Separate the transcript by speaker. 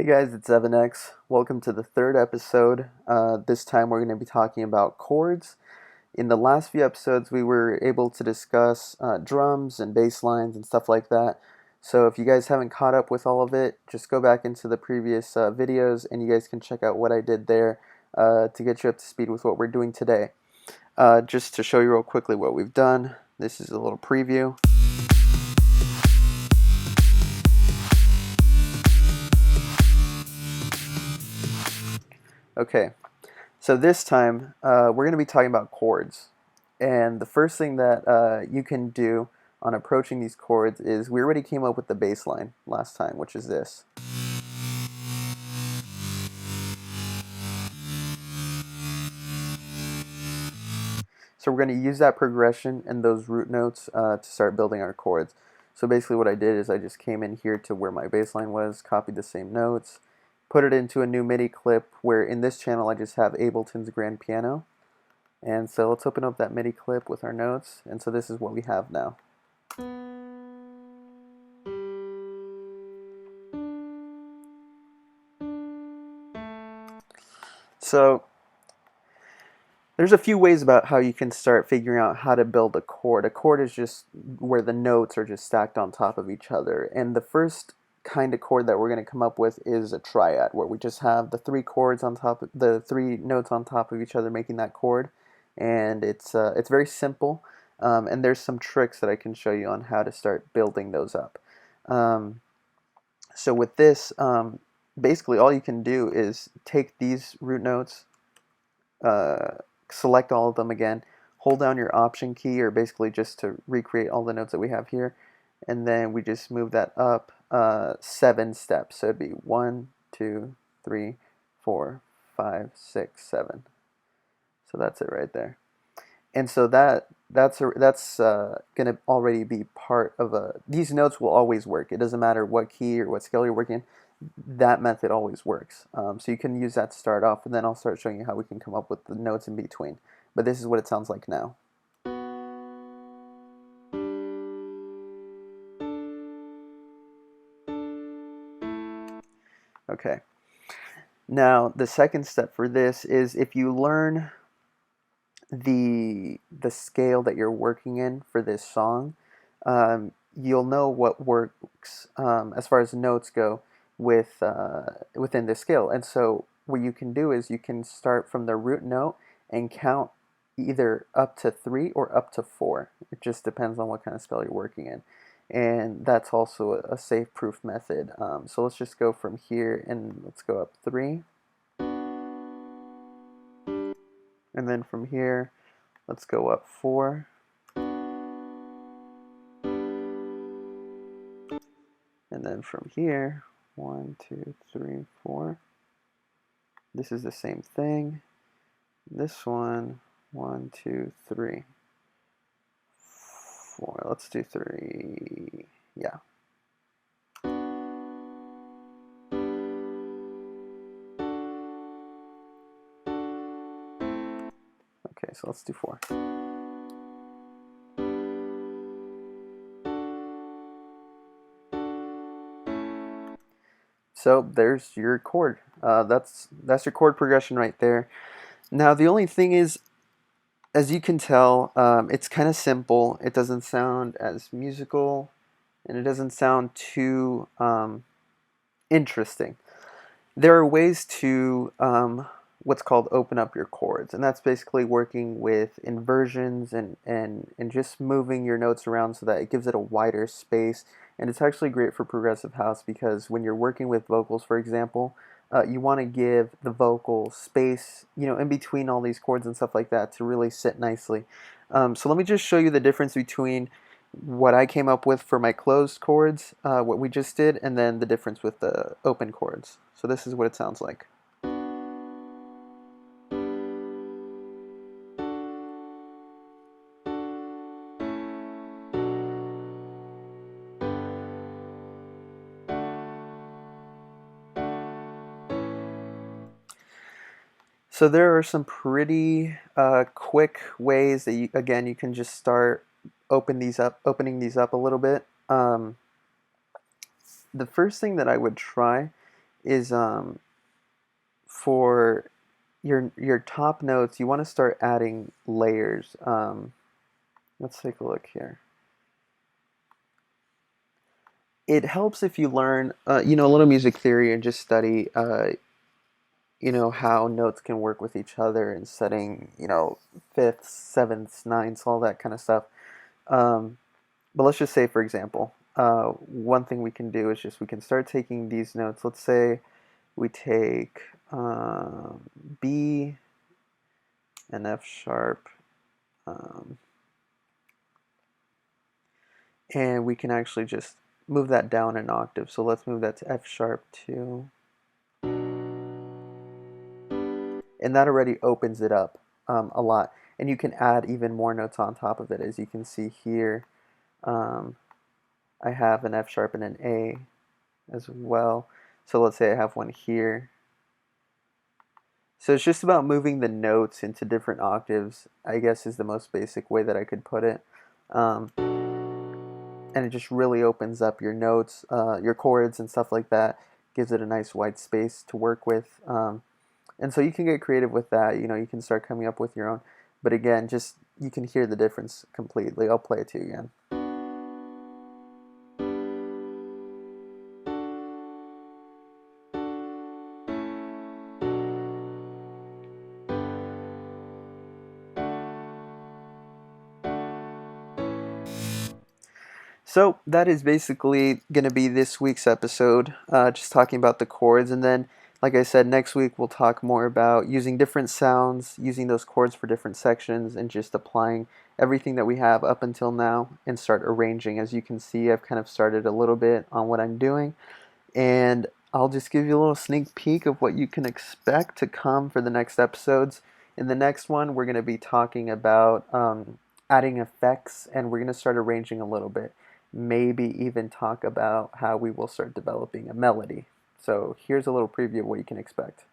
Speaker 1: Hey guys, it's ZEVENX. Welcome to the third episode. This time we're going to be talking about chords. In the last few episodes, we were able to discuss drums and bass lines and stuff like that. So if you guys haven't caught up with all of it, just go back into the previous videos and you guys can check out what I did there to get you up to speed with what we're doing today. Just to show you real quickly what we've done, this is a little preview. Okay, so this time we're going to be talking about chords. And the first thing that you can do on approaching these chords is we already came up with the bass line last time, which is this. So we're going to use that progression and those root notes to start building our chords. So basically what I did is I just came in here to where my bass line was, copied the same notes, put it into a new MIDI clip where in this channel I just have Ableton's Grand Piano. And so let's open up that MIDI clip with our notes, and so this is what we have now. So there's a few ways about how you can start figuring out how to build a chord. A chord is just where the notes are just stacked on top of each other. And the first kind of chord that we're going to come up with is a triad, where we just have the three chords on top, the three notes on top of each other, making that chord. And it's very simple. And there's some tricks that I can show you on how to start building those up. So with this, basically all you can do is take these root notes, select all of them again, hold down your option key, or basically just to recreate all the notes that we have here, and then we just move that up 7 steps. So it'd be 1, 2, 3, 4, 5, 6, 7. So that's it right there. And so that's going to already be part of a. These notes will always work. It doesn't matter what key or what scale you're working in. That method always works. So you can use that to start off, and then I'll start showing you how we can come up with the notes in between. But this is what it sounds like now. Okay. Now the second step for this is if you learn the scale that you're working in for this song, you'll know what works as far as notes go with within this scale. And so what you can do is you can start from the root note and count either up to 3 or up to 4. It just depends on what kind of scale you're working in. And that's also a safe proof method. So let's just go from here and let's go up 3. And then from here, let's go up 4. And then from here, 1, 2, 3, 4. This is the same thing. This one, 1, 2, 3, 4. Let's do 3. Yeah. Okay, so let's do 4. So there's your chord. That's your chord progression right there. Now the only thing is, as you can tell, it's kind of simple. It doesn't sound as musical, and it doesn't sound too interesting. There are ways to what's called open up your chords, and that's basically working with inversions and just moving your notes around so that it gives it a wider space. And it's actually great for progressive house because when you're working with vocals, for example, you want to give the vocal space, in between all these chords and stuff like that to really sit nicely. So let me just show you the difference between what I came up with for my closed chords, what we just did, and then the difference with the open chords. So this is what it sounds like. So there are some pretty quick ways that you can just start opening these up a little bit. The first thing that I would try is for your top notes, you want to start adding layers. Let's take a look here. It helps if you learn, a little music theory and just study, how notes can work with each other and setting, fifths, sevenths, ninths, all that kind of stuff. Um, but let's just say, for example, one thing we can do is just we can start taking these notes. Let's say we take B and F sharp, um, and we can actually just move that down an octave. So let's move that to F sharp 2. And that already opens it up a lot. And you can add even more notes on top of it. As you can see here, um, I have an F sharp and an A as well. So let's say I have one here. So it's just about moving the notes into different octaves, I guess is the most basic way that I could put it. And it just really opens up your notes, your chords and stuff like that. Gives it a nice wide space to work with. And so you can get creative with that. You can start coming up with your own. But again, just you can hear the difference completely. I'll play it to you again. So that is basically going to be this week's episode, just talking about the chords. And then, like I said, next week we'll talk more about using different sounds, using those chords for different sections, and just applying everything that we have up until now and start arranging. As you can see, I've kind of started a little bit on what I'm doing. And I'll just give you a little sneak peek of what you can expect to come for the next episodes. In the next one, we're going to be talking about adding effects, and we're going to start arranging a little bit. Maybe even talk about how we will start developing a melody. So here's a little preview of what you can expect.